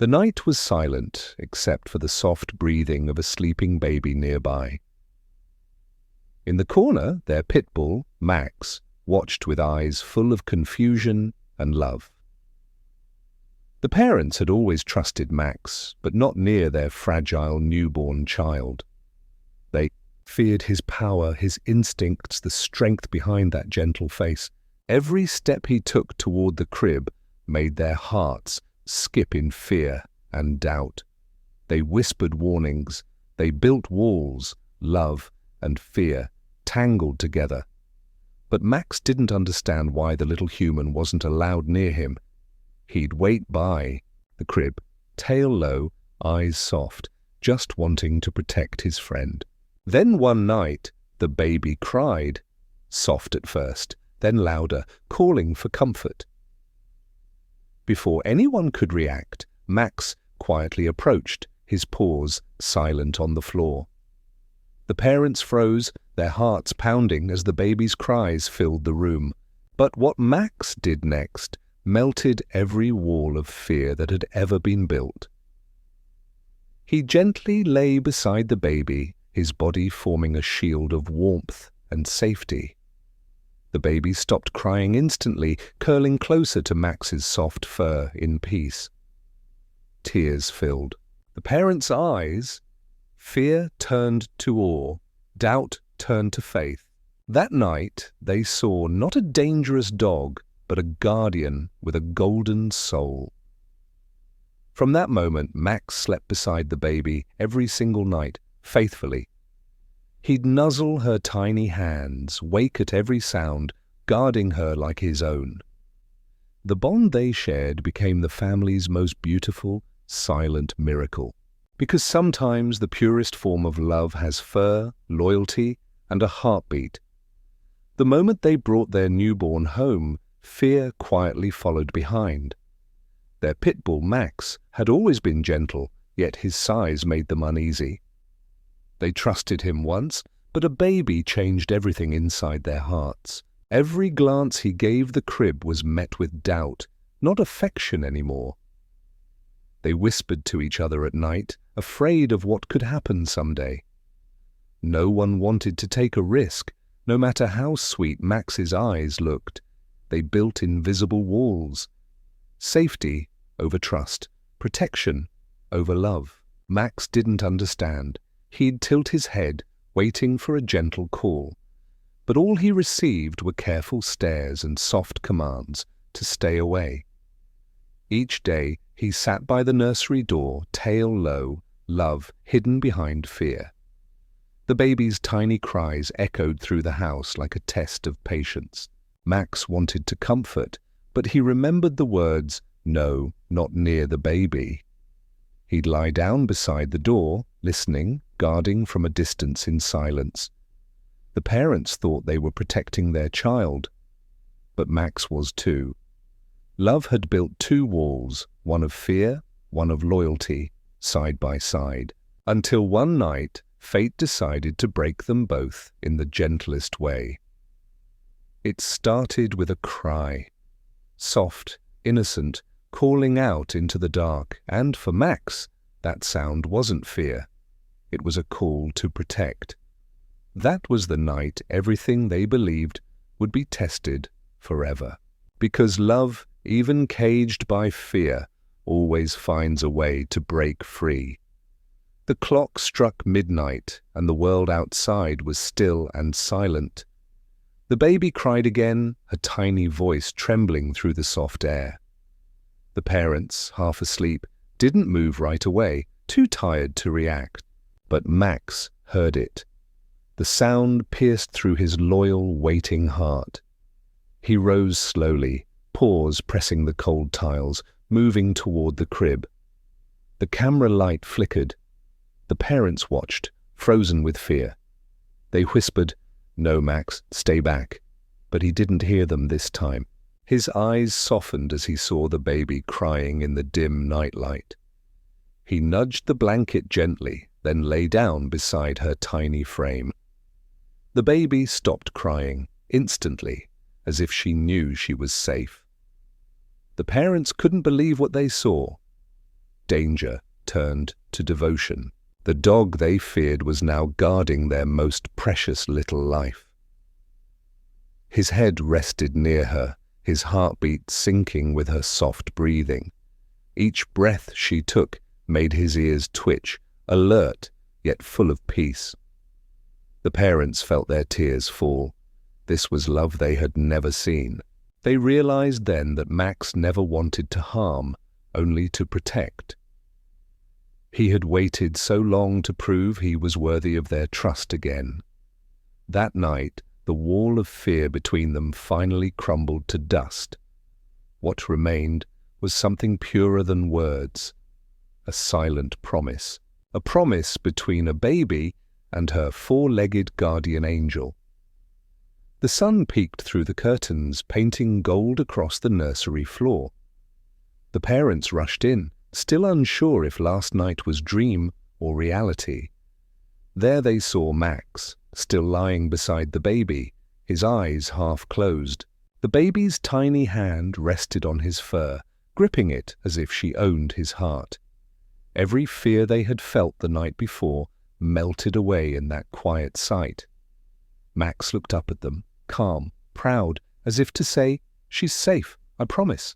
The night was silent, except for the soft breathing of a sleeping baby nearby. In the corner, their pit bull, Max, watched with eyes full of confusion and love. The parents had always trusted Max, but not near their fragile newborn child. They feared his power, his instincts, the strength behind that gentle face. Every step he took toward the crib made their hearts skip in fear and doubt. They whispered warnings. They built walls, love and fear, tangled together. But Max didn't understand why the little human wasn't allowed near him. He'd wait by the crib, tail low, eyes soft, just wanting to protect his friend. Then one night, the baby cried, soft at first, then louder, calling for comfort. Before anyone could react, Max quietly approached, his paws silent on the floor. The parents froze, their hearts pounding as the baby's cries filled the room. But what Max did next melted every wall of fear that had ever been built. He gently lay beside the baby, his body forming a shield of warmth and safety. The baby stopped crying instantly, curling closer to Max's soft fur in peace. Tears filled the parents' eyes. Fear turned to awe, doubt turned to faith. That night they saw not a dangerous dog, but a guardian with a golden soul. From that moment, Max slept beside the baby every single night, faithfully. He'd nuzzle her tiny hands, wake at every sound, guarding her like his own. The bond they shared became the family's most beautiful, silent miracle. Because sometimes the purest form of love has fur, loyalty, and a heartbeat. The moment they brought their newborn home, fear quietly followed behind. Their pit bull, Max, had always been gentle, yet his size made them uneasy. They trusted him once, but a baby changed everything inside their hearts. Every glance he gave the crib was met with doubt, not affection anymore. They whispered to each other at night, afraid of what could happen someday. No one wanted to take a risk, no matter how sweet Max's eyes looked. They built invisible walls. Safety over trust, protection over love. Max didn't understand. He'd tilt his head, waiting for a gentle call. But all he received were careful stares and soft commands to stay away. Each day he sat by the nursery door, tail low, love hidden behind fear. The baby's tiny cries echoed through the house like a test of patience. Max wanted to comfort, but he remembered the words, "No, not near the baby." He'd lie down beside the door, listening, guarding from a distance in silence. The parents thought they were protecting their child, but Max was too. Love had built two walls, one of fear, one of loyalty, side by side, until one night fate decided to break them both in the gentlest way. It started with a cry, soft, innocent, calling out into the dark, and for Max, that sound wasn't fear. It was a call to protect. That was the night everything they believed would be tested forever. Because love, even caged by fear, always finds a way to break free. The clock struck midnight, and the world outside was still and silent. The baby cried again, a tiny voice trembling through the soft air. The parents, half asleep, didn't move right away, too tired to react. But Max heard it. The sound pierced through his loyal, waiting heart. He rose slowly, paws pressing the cold tiles, moving toward the crib. The camera light flickered. The parents watched, frozen with fear. They whispered, "No, Max, stay back." But he didn't hear them this time. His eyes softened as he saw the baby crying in the dim nightlight. He nudged the blanket gently, then lay down beside her tiny frame. The baby stopped crying, instantly, as if she knew she was safe. The parents couldn't believe what they saw. danger turned to devotion. The dog they feared was now guarding their most precious little life. His head rested near her, his heartbeat syncing with her soft breathing. Each breath she took made his ears twitch, alert yet full of peace. The parents felt their tears fall. This was love they had never seen. They realized then that Max never wanted to harm, only to protect. He had waited so long to prove he was worthy of their trust again. That night, the wall of fear between them finally crumbled to dust. What remained was something purer than words, a silent promise. A promise between a baby and her four-legged guardian angel. The sun peeked through the curtains, painting gold across the nursery floor. The parents rushed in, still unsure if last night was dream or reality. There they saw Max, still lying beside the baby, his eyes half closed. The baby's tiny hand rested on his fur, gripping it as if she owned his heart. Every fear they had felt the night before melted away in that quiet sight. Max looked up at them, calm, proud, as if to say, "She's safe, I promise."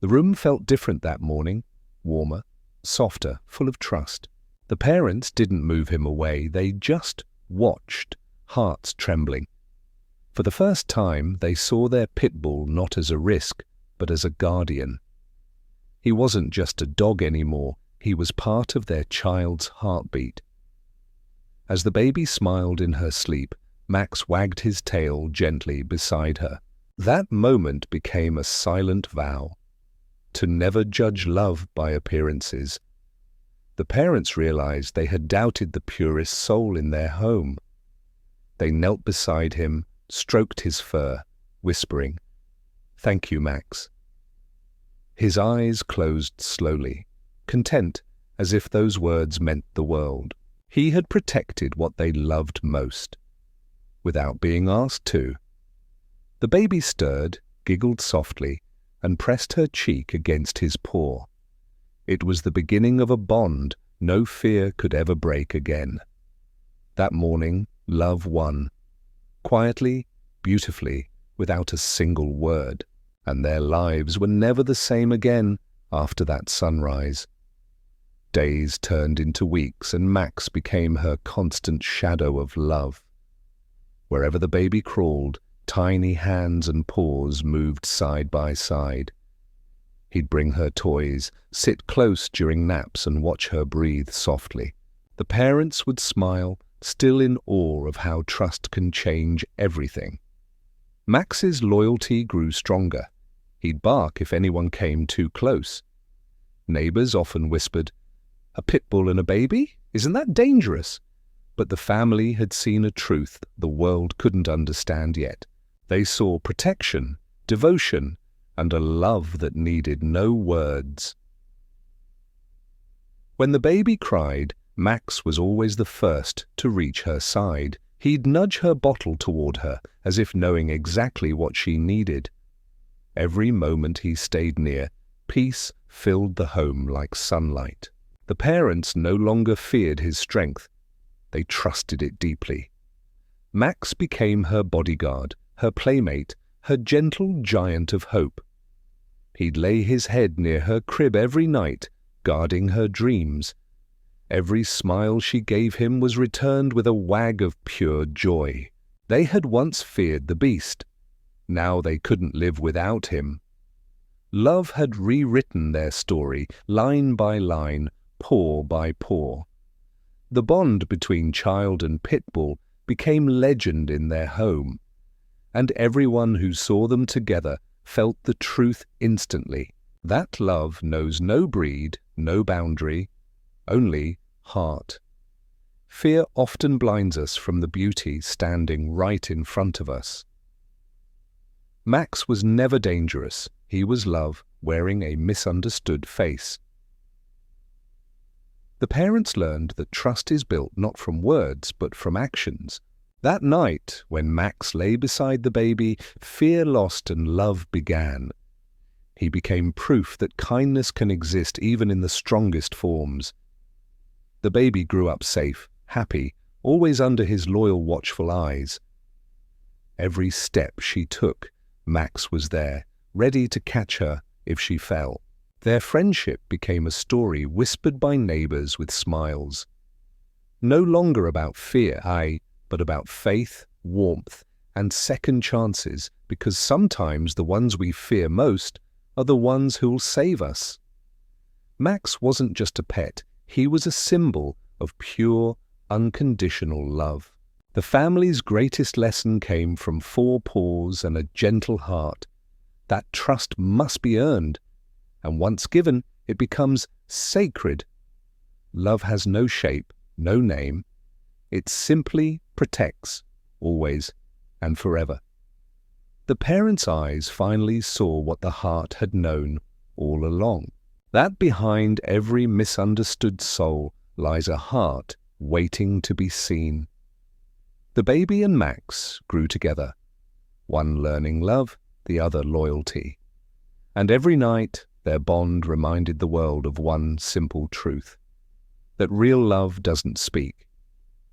The room felt different that morning, warmer, softer, full of trust. The parents didn't move him away, they just watched, hearts trembling. For the first time, they saw their pit bull not as a risk, but as a guardian. He wasn't just a dog anymore, he was part of their child's heartbeat. As the baby smiled in her sleep, Max wagged his tail gently beside her. That moment became a silent vow, to never judge love by appearances. The parents realized they had doubted the purest soul in their home. They knelt beside him, stroked his fur, whispering, "Thank you, Max." His eyes closed slowly, content as if those words meant the world. He had protected what they loved most, without being asked to. The baby stirred, giggled softly, and pressed her cheek against his paw. It was the beginning of a bond no fear could ever break again. That morning, love won, quietly, beautifully, without a single word, and their lives were never the same again after that sunrise. Days turned into weeks, and Max became her constant shadow of love. Wherever the baby crawled, tiny hands and paws moved side by side. He'd bring her toys, sit close during naps and watch her breathe softly. The parents would smile, still in awe of how trust can change everything. Max's loyalty grew stronger. He'd bark if anyone came too close. Neighbors often whispered, "A pit bull and a baby? Isn't that dangerous?" But the family had seen a truth the world couldn't understand yet. They saw protection, devotion, and a love that needed no words. When the baby cried, Max was always the first to reach her side. He'd nudge her bottle toward her, as if knowing exactly what she needed. Every moment he stayed near, peace filled the home like sunlight. The parents no longer feared his strength. They trusted it deeply. Max became her bodyguard, her playmate, her gentle giant of hope. He'd lay his head near her crib every night, guarding her dreams. Every smile she gave him was returned with a wag of pure joy. They had once feared the beast. Now they couldn't live without him. Love had rewritten their story, line by line, paw by paw. The bond between child and pit bull became legend in their home, and everyone who saw them together felt the truth instantly. That love knows no breed, no boundary, only heart. Fear often blinds us from the beauty standing right in front of us. Max was never dangerous. He was love, wearing a misunderstood face. The parents learned that trust is built not from words, but from actions. That night, when Max lay beside the baby, fear lost and love began. He became proof that kindness can exist even in the strongest forms. The baby grew up safe, happy, always under his loyal, watchful eyes. Every step she took, Max was there, ready to catch her if she fell. Their friendship became a story whispered by neighbors with smiles. No longer about fear, but about faith, warmth, and second chances, because sometimes the ones we fear most are the ones who'll save us. Max wasn't just a pet, he was a symbol of pure, unconditional love. The family's greatest lesson came from 4 paws and a gentle heart. That trust must be earned, and once given, it becomes sacred. Love has no shape, no name. It simply protects, always and forever. The parents' eyes finally saw what the heart had known all along. That behind every misunderstood soul lies a heart waiting to be seen. The baby and Max grew together, one learning love, the other loyalty. And every night their bond reminded the world of one simple truth, that real love doesn't speak.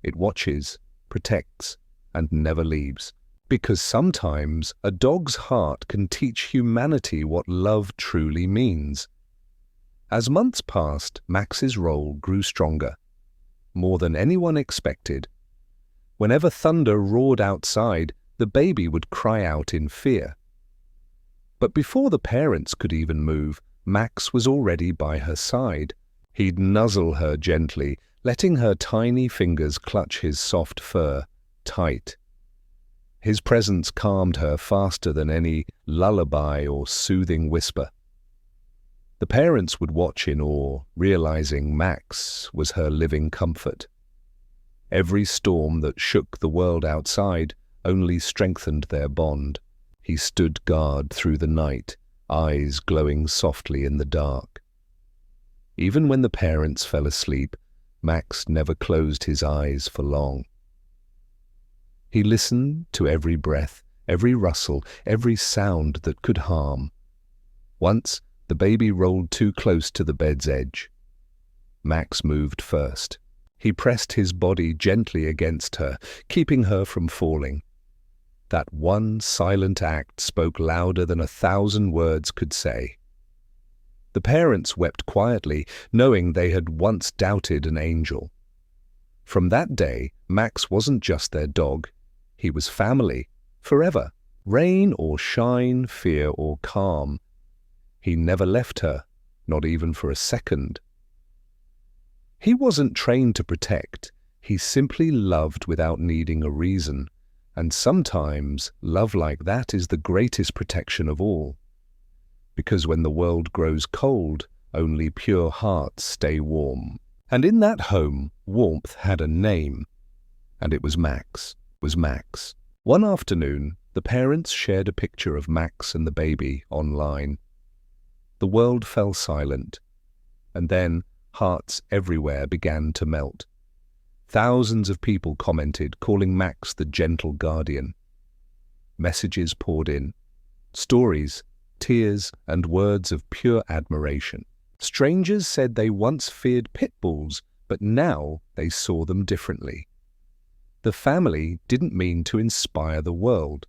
It watches, protects, and never leaves. Because sometimes a dog's heart can teach humanity what love truly means. As months passed, Max's role grew stronger, more than anyone expected. Whenever thunder roared outside, the baby would cry out in fear. But before the parents could even move, Max was already by her side. He'd nuzzle her gently, letting her tiny fingers clutch his soft fur tight. His presence calmed her faster than any lullaby or soothing whisper. The parents would watch in awe, realizing Max was her living comfort. Every storm that shook the world outside only strengthened their bond. He stood guard through the night, eyes glowing softly in the dark. Even when the parents fell asleep, Max never closed his eyes for long. He listened to every breath, every rustle, every sound that could harm. Once, the baby rolled too close to the bed's edge. Max moved first. He pressed his body gently against her, keeping her from falling. That one silent act spoke louder than 1,000 words could say. The parents wept quietly, knowing they had once doubted an angel. From that day, Max wasn't just their dog. He was family, forever. Rain or shine, fear or calm. He never left her, not even for a second. He wasn't trained to protect. He simply loved without needing a reason. And sometimes, love like that is the greatest protection of all. Because when the world grows cold, only pure hearts stay warm. And in that home, warmth had a name. And it was Max. One afternoon, the parents shared a picture of Max and the baby online. The world fell silent. And then, hearts everywhere began to melt. Thousands of people commented, calling Max the gentle guardian. Messages poured in. Stories, tears, and words of pure admiration. Strangers said they once feared pit bulls, but now they saw them differently. The family didn't mean to inspire the world.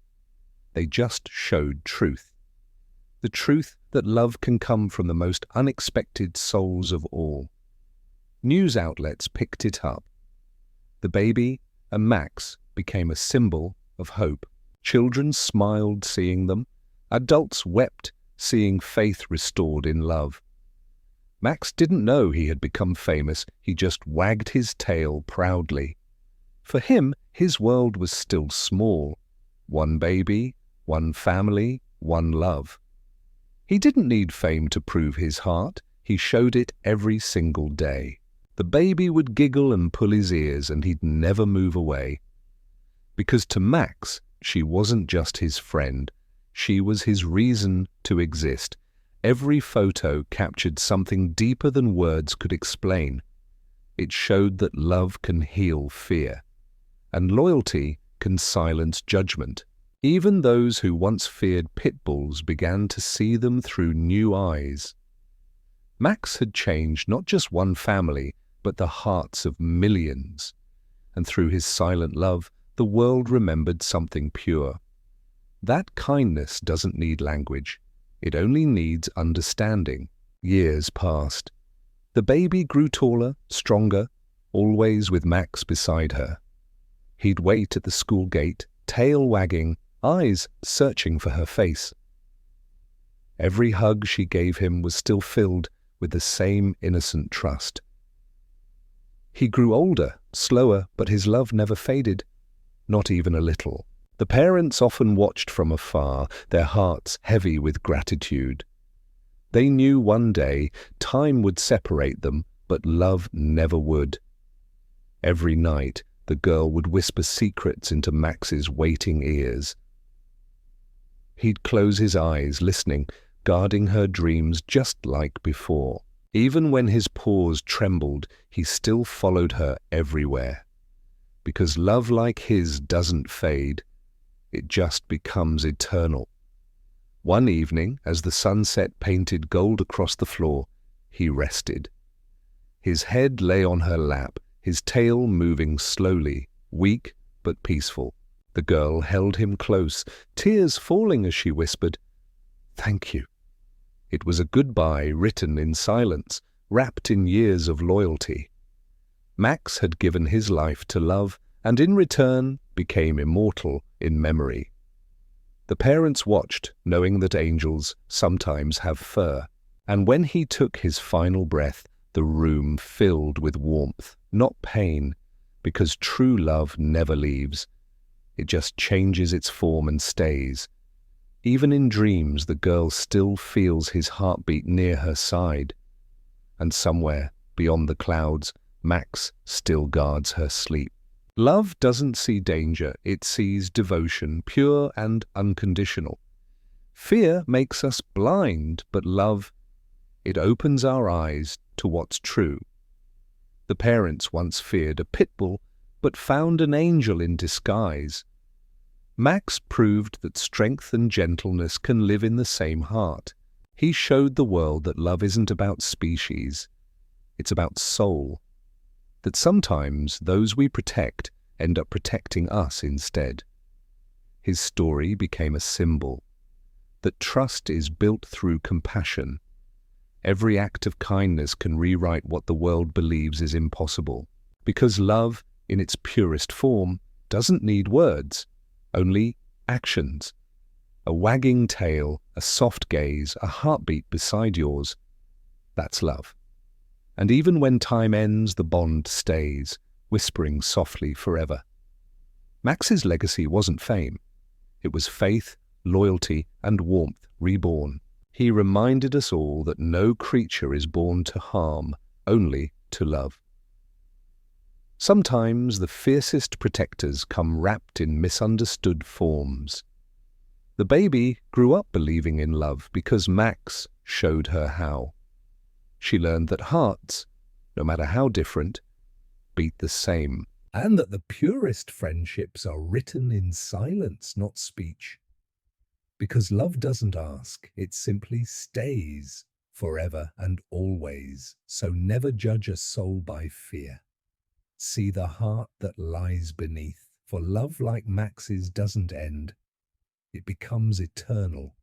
They just showed truth. The truth that love can come from the most unexpected souls of all. News outlets picked it up. The baby and Max became a symbol of hope. Children smiled seeing them. Adults wept seeing faith restored in love. Max didn't know he had become famous. He just wagged his tail proudly. For him, his world was still small. One baby, one family, one love. He didn't need fame to prove his heart. He showed it every single day. The baby would giggle and pull his ears, and he'd never move away. Because to Max, she wasn't just his friend. She was his reason to exist. Every photo captured something deeper than words could explain. It showed that love can heal fear, and loyalty can silence judgment. Even those who once feared pit bulls began to see them through new eyes. Max had changed not just one family, but the hearts of millions. And through his silent love, the world remembered something pure. That kindness doesn't need language. It only needs understanding. Years passed. The baby grew taller, stronger, always with Max beside her. He'd wait at the school gate, tail wagging, eyes searching for her face. Every hug she gave him was still filled with the same innocent trust. He grew older, slower, but his love never faded, not even a little. The parents often watched from afar, their hearts heavy with gratitude. They knew one day time would separate them, but love never would. Every night, the girl would whisper secrets into Max's waiting ears. He'd close his eyes, listening, guarding her dreams just like before. Even when his paws trembled, he still followed her everywhere. Because love like his doesn't fade, it just becomes eternal. One evening, as the sunset painted gold across the floor, he rested. His head lay on her lap, his tail moving slowly, weak but peaceful. The girl held him close, tears falling as she whispered, "Thank you." It was a goodbye written in silence, wrapped in years of loyalty. Max had given his life to love, and in return became immortal in memory. The parents watched, knowing that angels sometimes have fur, and when he took his final breath, the room filled with warmth, not pain, because true love never leaves. It just changes its form and stays. Even in dreams, the girl still feels his heartbeat near her side. And somewhere, beyond the clouds, Max still guards her sleep. Love doesn't see danger, it sees devotion, pure and unconditional. Fear makes us blind, but love, it opens our eyes to what's true. The parents once feared a pit bull, but found an angel in disguise. Max proved that strength and gentleness can live in the same heart. He showed the world that love isn't about species, it's about soul. That sometimes those we protect end up protecting us instead. His story became a symbol that trust is built through compassion. Every act of kindness can rewrite what the world believes is impossible. Because love, in its purest form, doesn't need words, only actions. A wagging tail, a soft gaze, a heartbeat beside yours. That's love. And even when time ends, the bond stays, whispering softly forever. Max's legacy wasn't fame. It was faith, loyalty, and warmth reborn. He reminded us all that no creature is born to harm, only to love. Sometimes the fiercest protectors come wrapped in misunderstood forms. The baby grew up believing in love because Max showed her how. She learned that hearts, no matter how different, beat the same. And that the purest friendships are written in silence, not speech. Because love doesn't ask, it simply stays forever and always. So never judge a soul by fear. See the heart that lies beneath, for love like Max's doesn't end. It becomes eternal.